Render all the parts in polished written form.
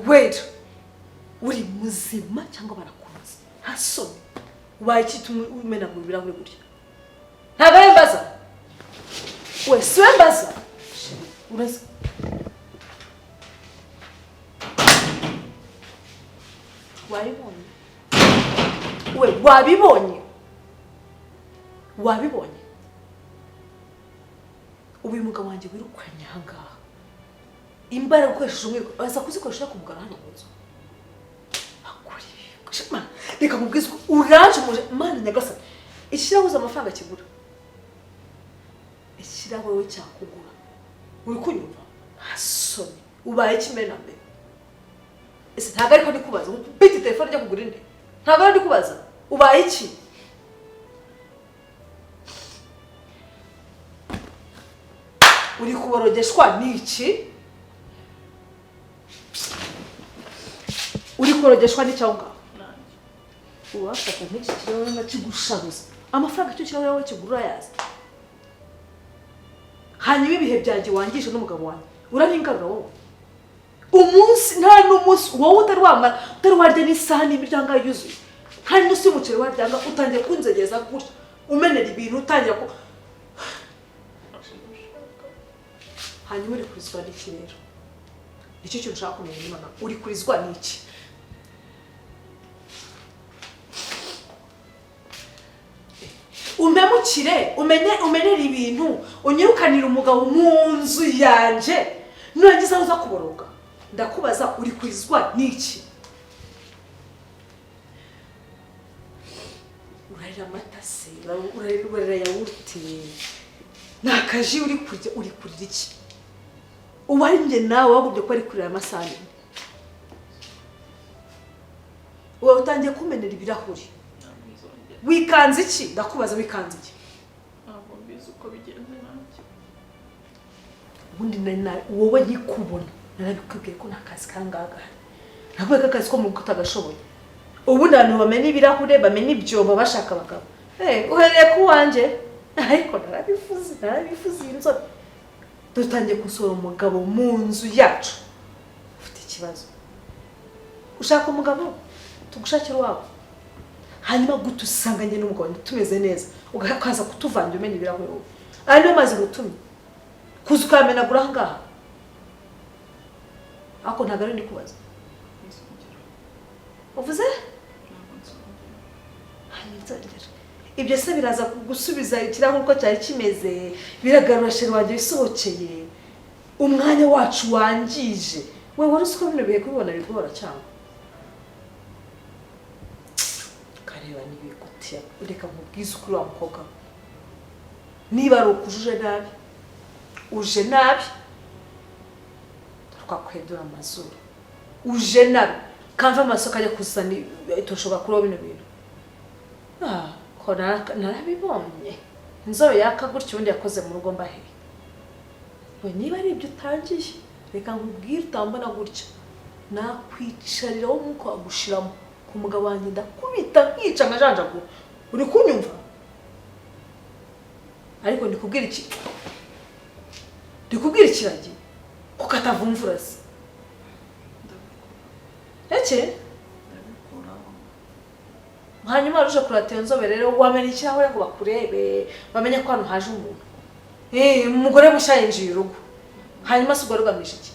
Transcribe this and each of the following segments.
Wait. Uri muzima cyangwa barakuzi? Haso. Ubaye iki umena mu birahure gutya? Ntabwo ari mbaza. We siwe mbaza. Urazi. Wabibonye? We wabibonye? Wabibonye? Ubu umugabo wanjye wirukanye ahangaha. Imbaraga ukoresheje umwe aza kuzikoresha kumugara hano mu nzu. Akuri. Kushima. Reka mubwize uranje muje mana nyagasani. Ishyiraho amafaranga kigura. Ishyiraho wewe cyakugura. Uri kunyumva? Hasoni. Ubaye kimena mbere. Ese ntago ariko ndi kubaza. Bite telefone ryo kugura inde? Ntago ari ndi kubaza. Ubaye iki? Uri kuborogeshwa niki? Uri korogeshwa n'icyaunga? Uwafata n'iki kirawe nkakigushabuza. Amafaranga cyo kirawe yawe kigura yaza. Hanyuma ibihe byanjye wangisha n'umugabo wanjye. Uraningaga wowe. Umunsi nta n'umunsi wowe utari warya n'isaha n'imiryango yuzuye. Kandi n'usi umuceri waryanga utangiye kunzegeza gutya. Umenera ibintu utangira ko hanyuma uri kurizwa n'iki rero? Nicyo cyo nshaka kumenya Imana. Uri kurizwa n'iki? Umemukire, umenera ibintu, unyirukanira umugabo mu nzu yanje. Nurangiza uza kuboroga. Ndakubaza uri kurizwa n'iki? Urarira amata se, urarira yawurute. Nakaji uri kurya uri kurira iki? Uwanjye nawe wagubye ko ari kurira amasani. Wowe utangiye kumenera ibirahuri. Wikanze iki? Ndakubaza wikanze iki? Ntabwo mbizi uko bigenze nanjye. Ubundi wowe nkikubona narabikubwiye ko nakazi kangaga. Ntabwo akazi ko mu kutagashoboye. Ubundi abantu bamenya ibirahure bamenya ibyo bashaka abagabo. Uhereye ku wanje. Ariko narabifuze inzobe. Dutangiye gusora umugabo mu nzu yacu. Ufite ikibazo. Ushaka umugabo? Tugushakira wawe. Hanyuma gutusanganye n'umugabo tumeze neza. Ugakaza kutuvanja umenya ibirahure wowe. Ari no mazi gutumye. Kuza ukamenagura ngaha. Ako ntagara ndi kubaza. Uvuze? Ibyo se biraza gusubiza ikirahure uko cyari kimeze. Biragarura sheri wanjye bisohokeye. Umwanya wacu wangije. We wari uko bino bihe kubibona bigora cyangwa? Kareba nibigutiya. Ureka nkubwize ukuri wa mukobwa. Niba ari ukujuje nabi. Uje nabi. Twakwedura amazuru. Uje nabi. Kamva amasoko ajya kuzana itoshoka kuri bino bintu. Ko narabibonye. Inzobe yaka gutyo undi yakoze mu rugo mbahe. We niba ari ibyo utangiye, reka nkubwire utambona gutyo. Nakwicarira wo muko agushiramo ku mugabo wanjye ndakubita nkica nkajanjagura. Uri kunyumva? Ariko ndikubwira iki? Ndikubwira ikiragi. Ukatavumvura se. Ece? Hanyuma aruje kuratera inzobe rero wamenye ikirahure ngo bakurebe bamenye ko hano haje umuntu. Umugore mushayinjiye urugo. Hanyuma sugwa rugamisha iki?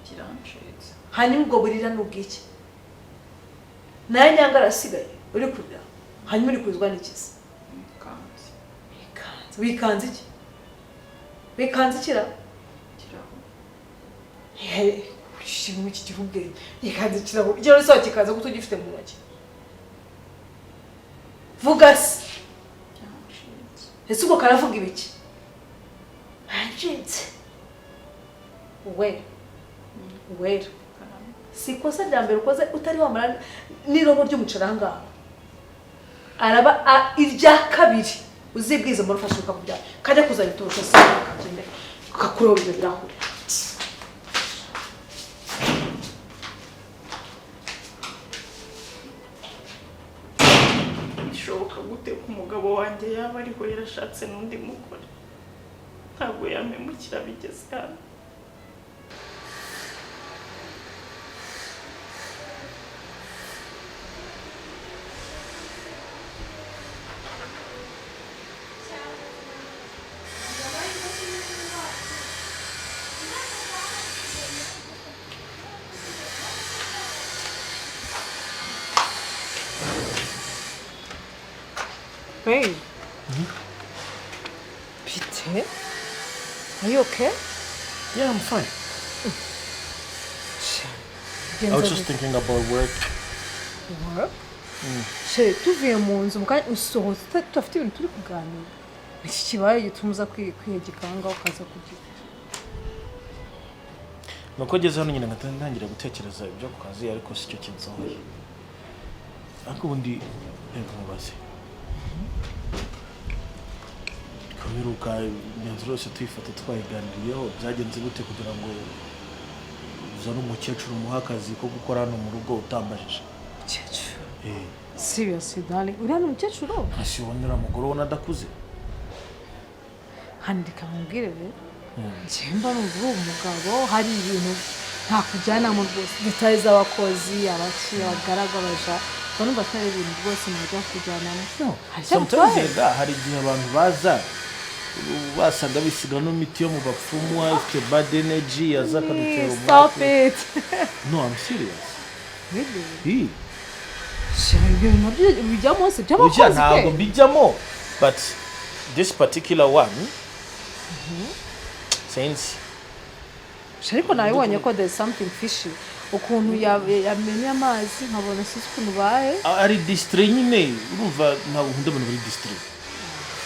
Kirancitse. Hanyuma ubwo burira n'ubwiki. Naye nyanga arasigaye uri kurira. Hanyuma uri kurizwa n'ikisi? Wikanze iki? Wikanze kira? Ushimwe iki kirubwenge. Yikanze kiraho. Icyo rero kikaza gutugifite mu ntoki. Vuga se. Ese uko karavuga ibiki? Hanjitse. Uwera. Sikosa ryambere ukoze utari wamara nirobo ry'umucaranga. Araba irya kabiri. Uzibwiza mu rufashe ukakubya. Kajya kuzana itosho se kakagende. Kakuroba ibyo birahure. Bishoboka gute ko umugabo wanjye yaba ariho yarashatse n'undi mugore? Ntabwo yamemukira bigeze hano. Babe. Pite? Are you okay? Yeah, I'm fine. I was just thinking about work. Work? She, tuvuye mu nzu mukanya usohotse tudafite ibintu turi kuganira. Iki kibaye gitumuza kwiyegekanga ukaza kugira. Nuko ngeze hano nyine ntangira gutekereza ibyo ku kazi ariko si cyo kinsohoye. Ariko ubundi reka mubaze. Kubiruka imyanzuro yose tuyifata twayiganiriyeho byagenze gute kugira ngo uzane umukecuru umuha akazi ko gukora hano mu rugo utambajije? Umukecuru? Seriously darling, uriya ni umukecuru? Asibonera umugore ubona adakuze. Handika mubwire rero. Njemba numva uri umugabo hari ibintu nta kujyana mu rwose details z'abakozi abaki abagaraga baja numva atari ibintu rwose najya kujyanamo. Sometimes hari igihe abantu baza basaga bisiga no miti yo mu bapfumu afite bad energy yazakadutera umwaka. Stop it. No, I'm serious. Really? Bijyamo se by'abakozi ke? Ntabwo bijyamo, but this particular one since ariko nabibonye ko there's something fishy ukuntu yamenye amazi nkabona sisi ukuntu baye ari district nyine urumva ntabwo nkunda abantu bari district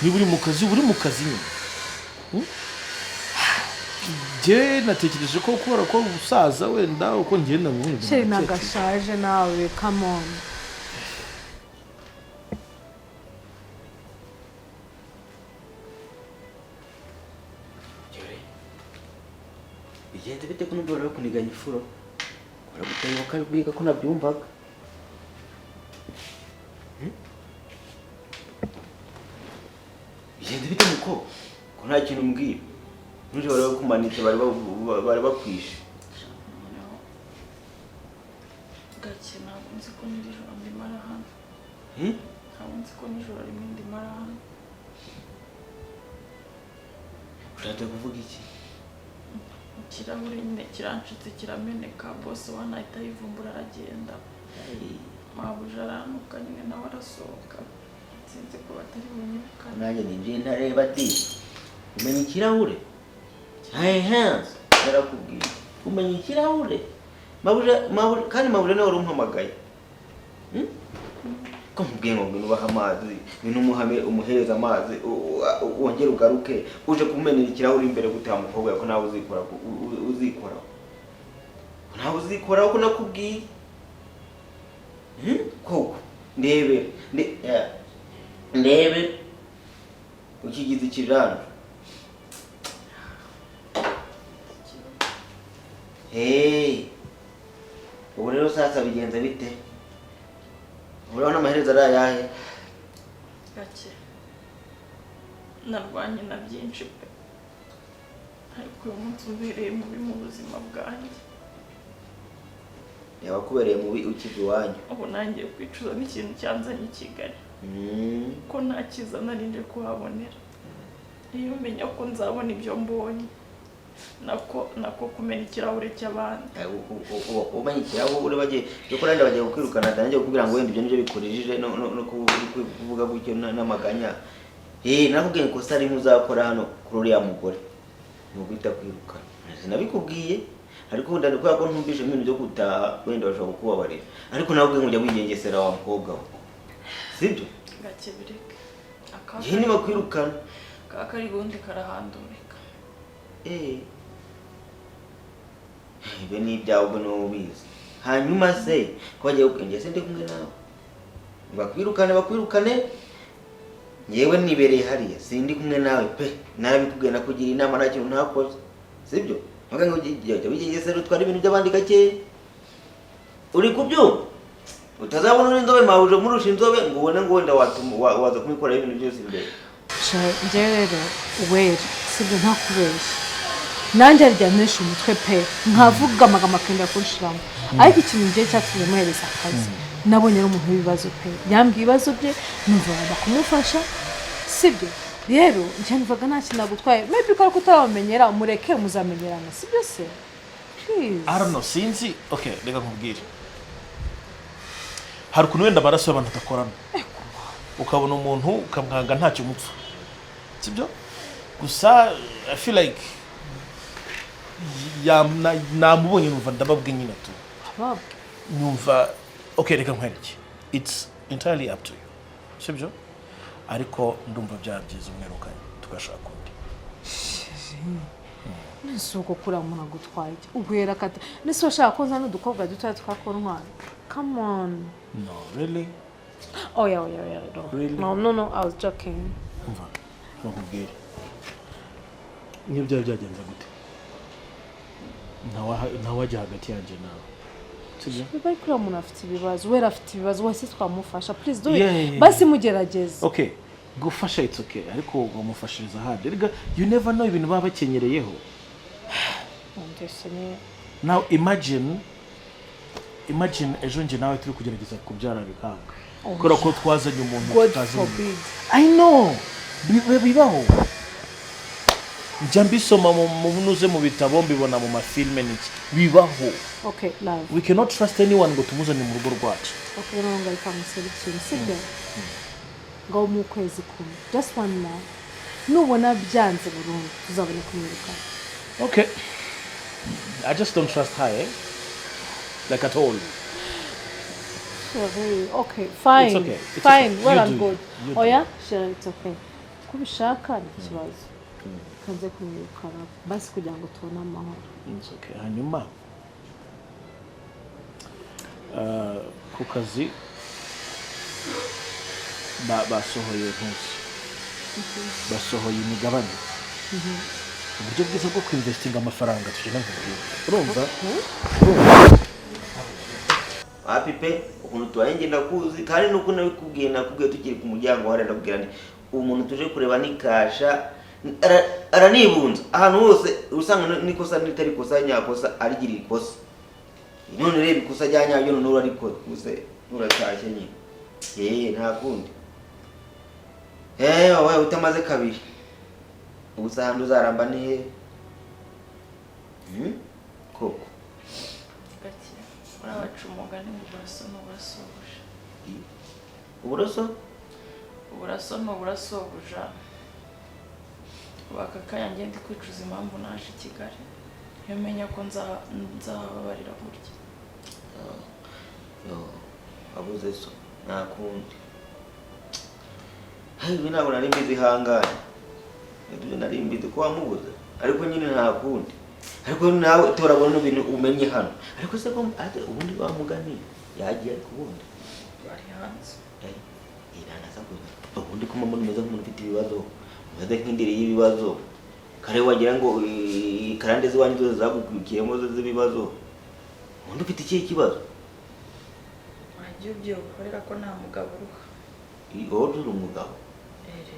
niba uri mu kazi nyine je natekereje ko ukora ko usaza wenda uko ngenda mu bintu cyo nagashaje nawe come on. Bigende bite ko n'ubwo rero kuniganya ifuro uragutayoka biga ko nabyumvaga bigende bite muko ko nta kintu mbwira nuje rero kumanitse bari bakwishe gake ntabwo nzi ko nijoro ndimara hano ntabwo nzi ko nijoro rimwe ndimara hano. urajya kuvuga iki? Ikirahure nyine kiranshitse kirameneka boss wanahita yivumbura aragenda. Mabuja aranuka nyine nawe arasohoka sinzi ko batari bunyibuka. Nanjye ninjiye ntareba ati umenya ikirahure narakubwiye umenya ikirahure mabuja kandi mabuja nawe urumpamagaye ko mubwiye ngo nubaha amazi n'umuhame umuhereza amazi wongera ugaruke uje kumenera ikirahure imbere gutaha mukobwa ko nawe uzikora ko nakubwiye koko ndebe ukigize ikirano ubu rero sasa bigenze bite? Urabona amaherezo ari ayahe? Gake narwanye na byinshi pe ariko uyu munsi ubereye mubi mu buzima bwanjye. Yabakubereye mubi ukiva iwanyu? Ubu nangiye kwicuza n'ikintu cyanzanye i Kigali ko nta cyiza narinje kuhabonera. Iyo umenya ko nzabona ibyo mbonye nako kumena ikirahure cy'abandi. Umenya ikirahure bagiye yuko rande bagiye kwirukana danjye kugira ngo wenda ibyo nibyo bikorejeje no kuvuga gutyo n'amaganya. Nakubwiye ko sari muzakora hano kuri uriya mugore no kwita kwirukana. Sinabikubwiye ariko ndandi kwa ko ntumbishe ibintu byo gutaha wenda bashobora kukubabarira ariko nawe ubwe ngo wigengesera wa mukobwa we sibyo? Gake bireke je niba kwirukana kakari gundi karahandurika. Ibe ni ibyawe no ubizi hanyuma se ko bagiye kugengese ndi kumwe nawe bakwirukane yewe nibereye hariya sindi kumwe nawe pe narabikubwiye nakugira inama nta kintu ntakoze sibyo? Muganga ugiye wigengese rutwara ibintu by'abandi gake uri kubyo utazabona n'inzobe mabuje murusha inzobe ngo ubone ngo wenda waza kumikora ibintu byose imbere. Njye rero Uwera sibyo ntakubeshya nanjye aryamesha umutwe pe nkavuga amagambo akenda kunshiramo ariko ikintu ngiye cyatumye muhereza akazi nabonye ari umuntu w'ibibazo pe yambwiye ibibazo bye numva bakumufasha sibyo? Rero njye numvaga nta kintu nagutwaye maybe ko kutabamenyera mureke muzamenyerana sibyo se? Please. I don't know sinzi. Reka nkubwire hari ukuntu wenda amaraso y'abantu atakorana ukabona umuntu ukamwanga ntacyo mupfa sibyo gusa I feel like namubonye numva ndababwe nyine tu numva okay reka nkwereke it's entirely up to you sibyo ariko ndumva byabyiza umwerukanye tugashaka undi nisuko kuri umuntu agutwaye Uwera kata nisi washaka ko zano dukobwa dutaya twakontwara come on no really oh yeah no. Really? no I was joking umva nakubwira niyo byagenze gute ntawajya hagati yanjye nawe sibyo bibaye kuri umuntu afite ibibazo Uwera afite ibibazo wese twamufasha please do it basi mugerageze okay gufasha it's okay ariko umufashiriza handi rega you never know ibintu baba bakenyereyeho now imagine ejo nje nawe turi kugerageza kubyara bikanga kubera ko twazanye umuntu tutazi I know bibaho njya mbisoma mu bunuze mu bitabo mbibona mu mafilme n'iki bibaho okay love we cannot trust anyone ngo tumuzane mu rugo rwacu okay no ngari kamuselection sibyo ngo mu kwezi kumwe just one month nubona byanze burundu tuzabone kumwiruka okay I just don't trust her like at all sorry okay fine it's okay. Fine okay. well and good oh yeah sure it's okay kubishaka n'ikibazo kanze kumwiruka basi kugira ngo tubone amahoro it's okay hanyuma ku kazi basohoye ntuzi basohoye imigabane uburyo bwiza bwo kwinvestinga amafaranga tugenda nkubwira urumva apipe ukuntu twaye ndakuzi kandi nuko nakubwiye tukiri ku muryango wari ndabwira nti umuntu tuje kureba nikasha aranibunza ahantu hose usanga nikosa nitari kosa nyakosa arigira ikosa none reba ikosa ryanyabyo none urariko guse uracyashye nyine nta kundi wowe utamaze kabiri ubusahandi uzaramba ni he koko gake urabaca umugani mu buraso n'uburasobuja uburaso n'uburasobuja bakakaya ngende kwicuza impamvu naje I Kigali iyo menya ko nzababarira burya wabuze so nta kundi ibi ntabwo nari mbizi ihangane ibyo nari mbizi ko wamubuze ariko nyine nta kundi ariko nawe turabona ibintu umenye hano ariko se ko ubundi wamugani yagiye ariko ubundi bari hanze iranaza kuza ubundi ko mama numeze nk'umuntu ufite ibibazo umeze nk'indiri y'ibibazo kare wagira ngo karande ziwanyu zose zagukukiyemo z'ibibazo ubundi ufite ikihe kibazo wagiye ubyikorera ko nta mugabo uruha wowe uri umugabo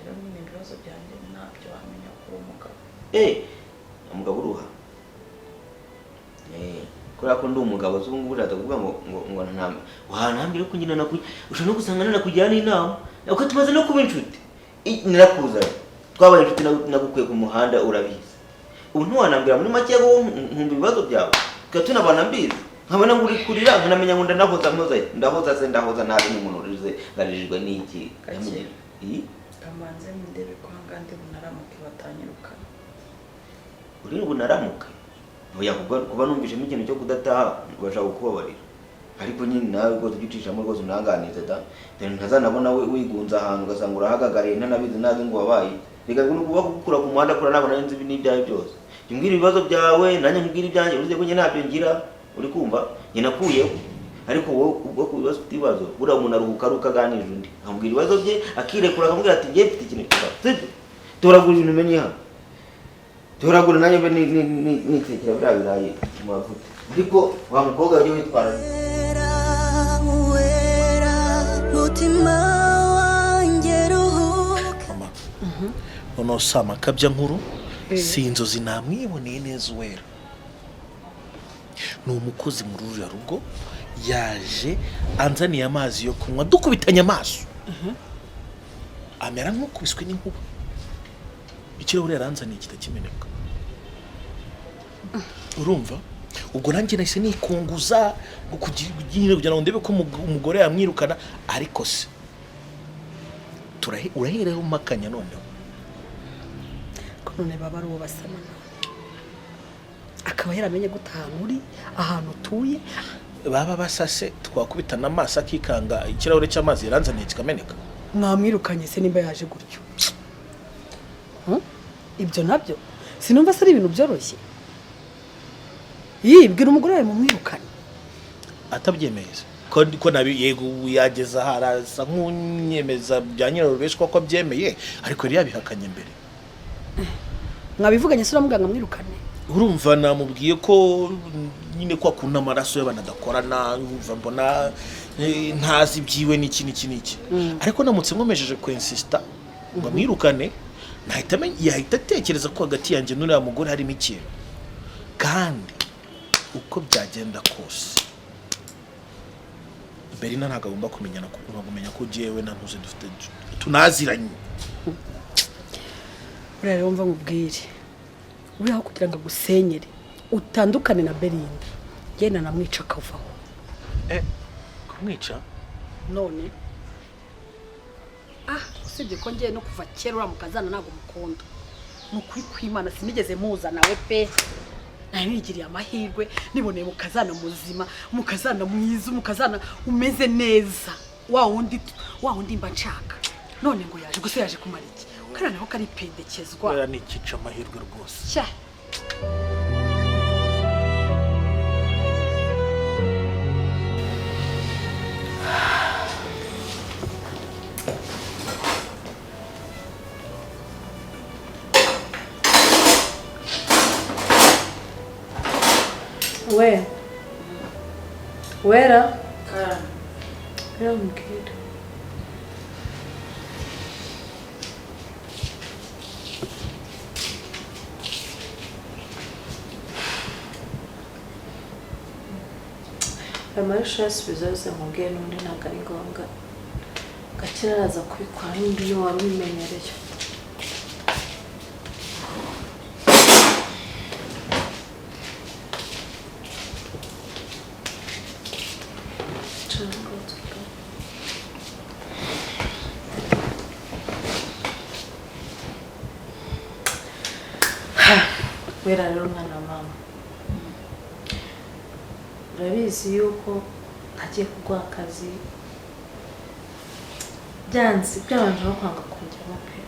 rero nyine ibibazo byanjye ntabyo wamenya ko uri umugabo umugabo uruha kubera ko ndi umugabo z'ubu ngubu urata kuvuga ngo ntambwe wahantambire ko nyine ushobora no gusanga nanakujyana inama uko tumaze no kuba inshuti narakuzanye twabaye inshuti nagukuye ku muhanda urabizi ubu ntiwanambwira muri make ngo nkumva ibibazo byawe tukaba tunabana mbizi nkabona ngo uri kurira nkanamenya ngo ndahoza nabi n'umuntu urize ngarijwe n'iki kamanze ndebe ko hangandi bunaramuke batanyirukana uri bunaramuke oya kuba numvishemo ikintu cyo kudataha bashaka kukubabarira ariko nyine nawe rwose ugicishamo rwose unanganize ntazanabona wigunza ahantu ugasanga urahagagariye ntanabizi nazi ngo wabaye reka ngo nukuba kugukura ku muhanda kura nabona nzi n'ibyawe byose mbwira ibibazo byawe nanjye mbwira ibyanjye uruze ko njye ntabyo ngira uri kumva njye nakuyeho ariko wowe ubwo ku bibazo ufite ibibazo buriya umuntu aruhuka ari ukaganije undi akamubwira ibibazo bye akirekura akamubwira ati njye mfite ikintu kibazo sibyo toragura ibintu umenye hano toragura nanjye mbe nitekera buriya birayi mu mavuta ariko wa mukobwa wajya witwara mutima wanjye ruhuka mama noneho si amakabya nkuru si inzozi namwiboneye neza Uwera ni umukozi muri ruriya rugo yaje anzaniye amazi yo kunywa dukubitanye amaso amera nk'ukubiswe n'inkuba ikirahure yaranzaniye kitakimeneka urumva ubwo nanjye nahise nikunguza kugira ngo ndebe ko umugore yamwirukana ariko se urahereho makanya noneho ko none baba ari uwo basana akaba yaramenye gutaha uri ahantu utuye baba basase twakubitana amaso akikanga ikirahure cy'amazi yaranzaniye kikameneka mwamwirukanye se nimba yaje gutyo ibyo nabyo sinumva se ari ibintu byoroshye yibwira umugore wawe mumwirukanye atabyemeza ko nabi yego yageza harasa nk'unyemeza bya nyirarubeshwa ko abyemeye ariko yari yabihakanye mbere mwabivuganye se uramuganga mwirukane urumva namubwiye ko nyine ko akunda amaraso y'abana adakorana urumva mbona ntazi byiwe n'iki ariko namutse nkomejeje ku insista ngo mwirukane yahita atekereza ko hagati yanjye n'uriya mugore harimo ikintu kandi uko byagenda kose Berina ntabwo agomba kumenya ko jewe na ntuze dufite tunaziranye uriya rero mva nkubwire uriho kugira ngo agusenyere utandukane na Belinda yena namwica akavaho kumwica none usibye ko ngiye no kuva kera uriya mukazana ntabwo mukunda ni ukuri kw'Imana sinigeze muza nawe pe nabigiriye amahirwe niboneye mukazana muzima mukazana mwiza mukazana umeze neza wa wundi mba nshaka none ngo yaje gusa yaje kumara iki kana naho kari pendekezwa ya nikica amahirwe rwose cya Uwera mkid Arabasha bizaze mubwiye n'undi ntabwo ari ngombwa Kwakira araza kubikora n'undi yo wari ubimenyereye Uwera rero mwana wa mama urabizi yuko agiye kuguha akazi byanze byabanje no kwanga kujyamo pe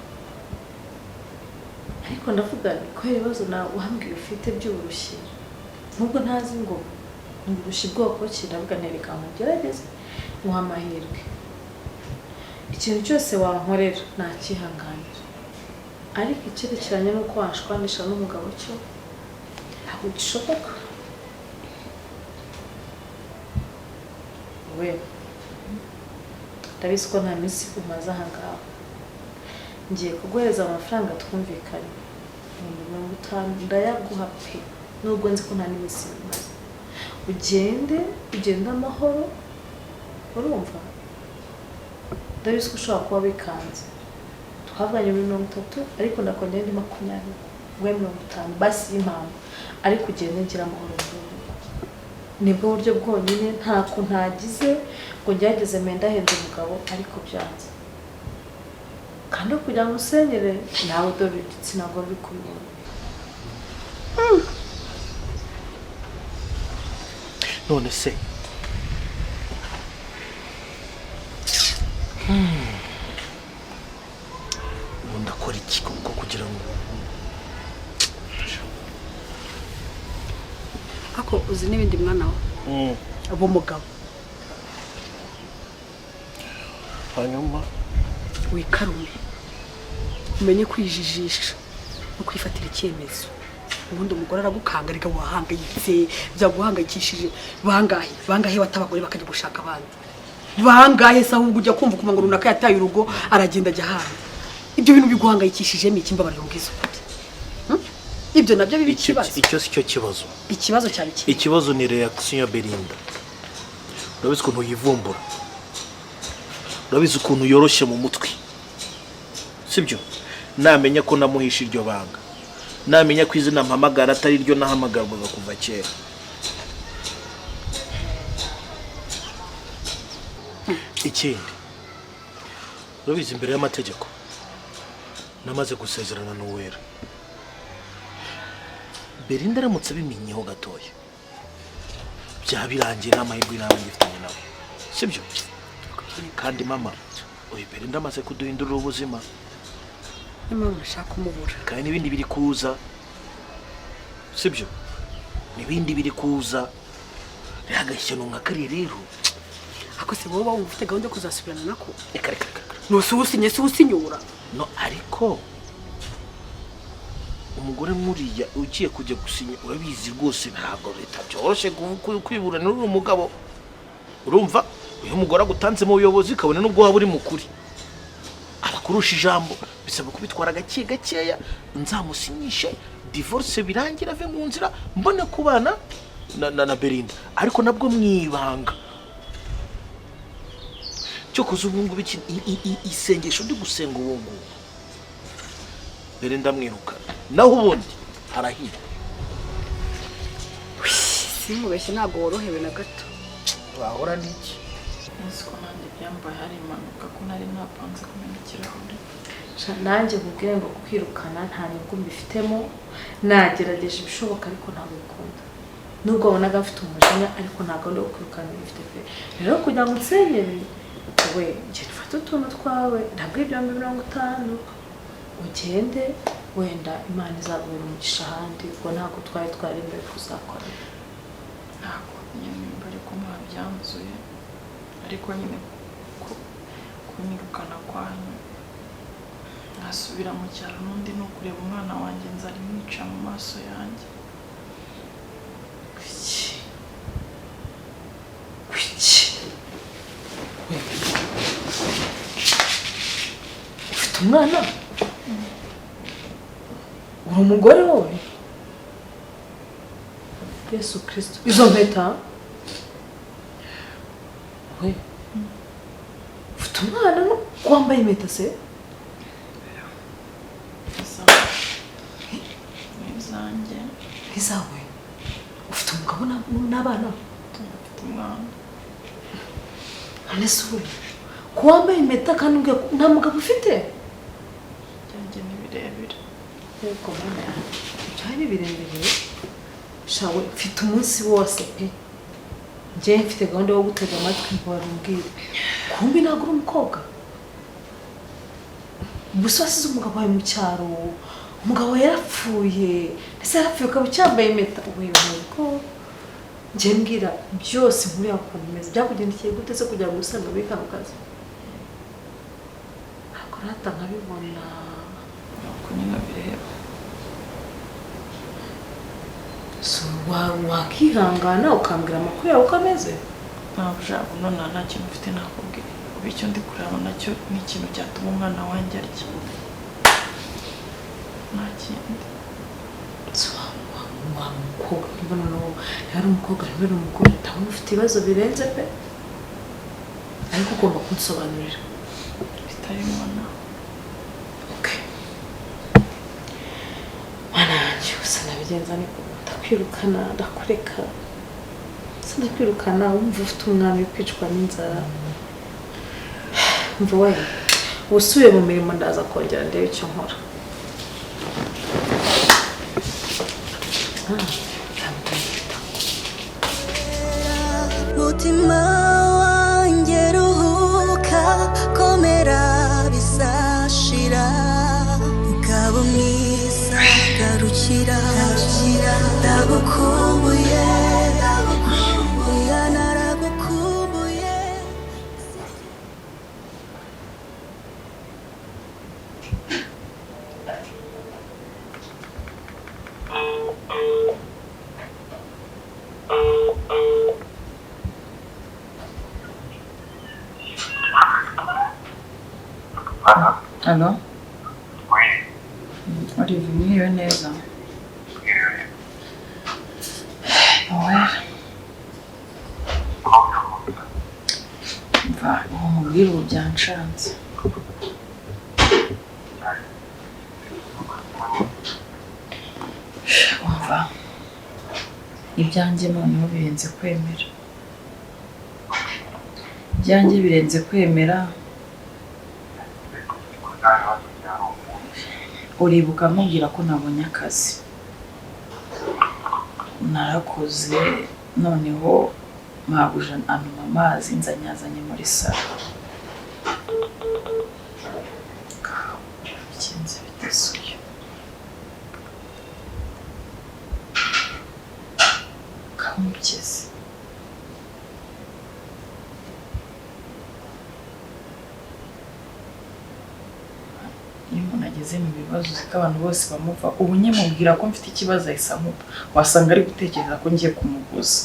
ariko ndavuga ni ko ibibazo nawe uhambwiye ufite by'uburushyi nubwo ntazi ngo ni uburushyi bwoko ki ndavuga ntereka mugerageze muha amahirwe ikintu cyose wankorera nakihanganira ariko icyerekeranye n'uko washwanisha n'umugabo cyo ntabwo gishoboka wewe ndabizi ko nta minsi umaze aha ngaha ngiye kuguhereza amafaranga twumvikanye 50 ndayaguha pe nubwo nzi ko nta n'iminsi bimaze ugende amahoro urumva ndabizi ko ushobora kuba bikanze twavanye 30 ariko ndakongera ndi 20 we 50 basi y'impamvu ariko ugende ngira amahoro nibwo buryo bwonyine ntako ntagize ngo ngerageze menda henze umugabo ariko byanze kandi kugira ngo usenyere nawe dore igitsina gore uri kubibona none se ndakora iki kuko kugira ngo ako uzi n'ibindi mwana we abo mugabo hanyuma wikarume umenye kwijijisha no kwifatira icyemezo ubundi umugore aragukangarika wahangayitse byaguhangayikishije bangahe batabagore bakajya gushaka abandi bangahe se ahubwo ujya kumva kuma ngo runaka yataye urugo aragenda ajya hanze ibyo bintu biguhangayikishije ni ikimbabariro ngizo ibyo nabyo bibi kibazo icyo si cyo kibazo ikibazo cyane iki ikibazo ni reaction ya Belinda urabizi ukuntu yivumbura urabizi ukuntu yoroshye mu mutwe sibyo namenya ko namuhisha iryo banga namenya ko izina mpamagara atari ryo nahamagarwaga kuva kera ikindi urabizi imbere y'amategeko namaze gusezerana n'Uwera. Belinda aramutse bimenyeho gatoya byaba birangira amahirwe nawe ngifitanye nawe, sibyo? Kandi mama oya Belinda amaze kuduhindurira ubuzima. Mama ashaka kumubura. Kandi n'ibindi biri kuza, sibyo? N'ibindi biri kuza. Rihagashya nka kare rero. Ako se wowe wumva ufite gahunda yo kuzasubirana nako? Reka. Nususinye susinyura. No ariko umugore muriya ugiye kujya gusinya urabizi rwose ntabwo leta byoroshye kwibura n'uru mugabo. Urumva uyu mugore agutanze mu buyobozi kabone n'ubwo waba uri mukuri. Abakurusha ijambo bisaba kubitwara gakeya nzamusinyishe divorce birangira ave mu nzira mbone kubana na Belinda, ariko nabwo mwibanga. Cyo kuzubungu biki isengesho ndi gusenga uwo ngo Belinda mwiruka naho ubundi arahira. Simubeshye ntabwo worohewe na gato. Bahora niki? Nzi ko nanjye byambaye hari impanuka ko nari napanze kumena ikirahure. Nanjye nkubwire ngo kwirukana nta nyungu mbifitemo, nagerageje ibishoboka ariko ntabwo bikunda. Nubwo wabonaga mfite umujinya ariko ntabwo ndi kwirukana bifite pe. Rero kugira ngo nsenyere we ngiye mfata utuntu twawe ntabwo ibyo 50 ugende wenda Imana izabura umugisha ahandi ubwo ntabwo twari imbere kuzakora. Ntabwo nyine mbere ko mwabyanzuye ariko nyine kunyirukana kwanyu nasubira mu cyaro n'undi no kureba umwana wanjye nzari mwica mu maso yanjye. Ufite umwana? Uri umugore wowe? Yesu Kristo. Izo mpeta? We. Ufite umwana no kwambaye impeta se? Izanjye. Izawe? Ufite umugabo n'abana? Ufite umwana. Nese we. Kwambaye impeta kandi ubwe nta mugabo ufite? Byanjye ni birebire. Yego mama. Cyane birebire. Shawe mfite umunsi wose pe. Nje mfite gahunda yo gutega amatwi barumbwira. Kumbi ntabwo uri umukobwa. Busasize umugabo wawe mu cyaro. Umugabo yarapfuye. Ese yarapfuye ukaba cyambaye impeta. Wewe ko nje mbwira byose nkuri yakuntu meze. Byakugendekeye gute se kugira ngo usanga bika mukazi? Akorata nkabibona. Kunyina bireba. So wakihangana ukambwira amakuru yawe uko ameze? Ntabwo ushaka none nta kintu ufite nakubwira. Ubu icyo ndi kureba nacyo ni ikintu cyatuma umwana wanjye arya. Nta kindi. Wa mukobwa mbona no yari umukobwa rero umugore ndabona ufite ibibazo birenze pe. Ariko ugomba kunsobanurira. Bitarimo. Okay. Mana cyose nabigenza ni ndakwirukana ndakureka. Sinakwirukana umva ufite umwana yo kwicwa n'inzara. Mva we usubiye mu mirimo ndaza kongera ndebe icyo nkora. Mutima wanjye ruhuka komera bisashira ukaba mwiza garukira ndagukumbuye naragukumbuye. Allô? Oui. Uri vumiliwe neza? Uwera. Mva, umubwire ubu byanshanze. Umva, ibyanjye noneho birenze kwemera. Ibyanjye birenze kwemera. uribuka nkubwira ko nabonye akazi narakoze noneho mabuja antuma amazi nzanyazanye muri salo ikinze bitasuye kamugeze iyo umuntu ageze mu bibazo uziko abantu bose bamuva ubu nyamubwira ko mfite ikibazo ahise amupa wasanga ari gutekereza ko ngiye kumuguza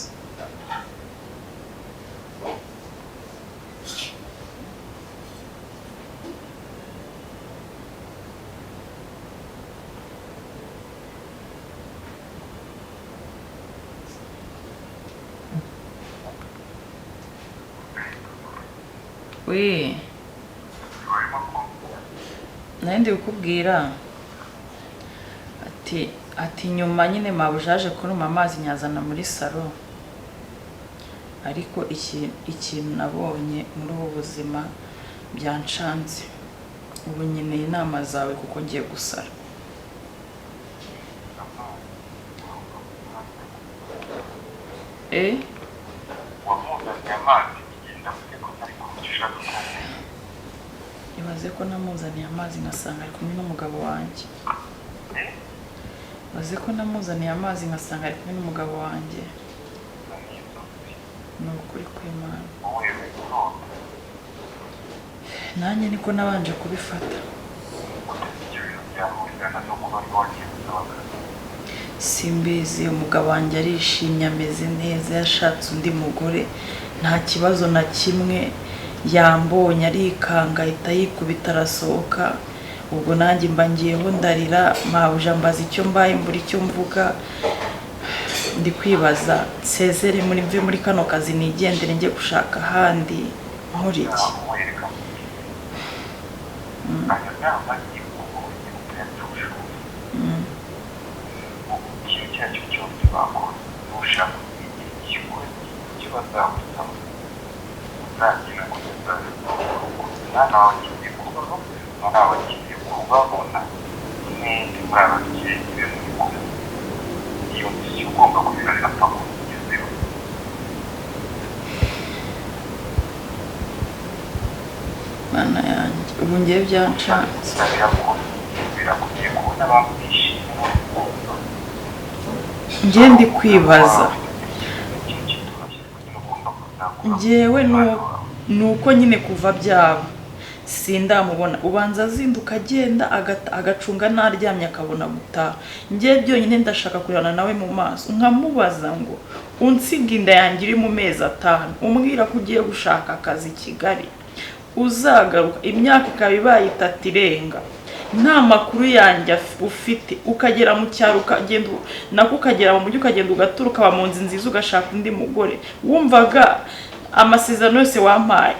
we nandi ukubwira ati nyuma nyine mabujaje kuruma amazi nyazana muri salo ariko ikintu nabonye muri ubu buzima byanshanze ubu nyine inama zawe kuko ngiye gusara ibaze ko namuzaniye amazi ngasanga ari kumwe n'umugabo wanjye baze ko namuzaniye amazi ngasanga ari kumwe n'umugabo wanjye ni ukuri kw'Imana nanjye niko nabanje kubifata simbizi umugabo wanjye arishimye ameze neza yashatse undi mugore nta kibazo na kimwe yambonye arikanga ahita yikubita arasohoka ubwo nanjye mba ngiyeho ndarira mabuja mbaza icyo mbaye mbura icyo mvuga ndi kwibaza nsezere mve muri kano kazi nigendere njye gushaka ahandi nkora iki mana yanjye ubu ngiye byanshanze ngiye ndi kwibaza ngewe nuko nyine kuva byaba sindamubona ubanza azinduka agenda agacunga naryamye akabona gutaha ngiye byonyine ndashaka kurana nawe mu maso nkamubaza ngo unsiga inda yanjye iri mu mezi 5 umbwira ko ugiye gushaka akazi i Kigali uzagaruka imyaka ikaba ibaye 3 irenga nta makuru yanjye ufite ukagera mu cyaro ukagenda nako ukagera mu mujyi ukagenda ugaturuka ba mu nzi nziza ugashaka undi mugore wumvaga amasezerano yose wampaye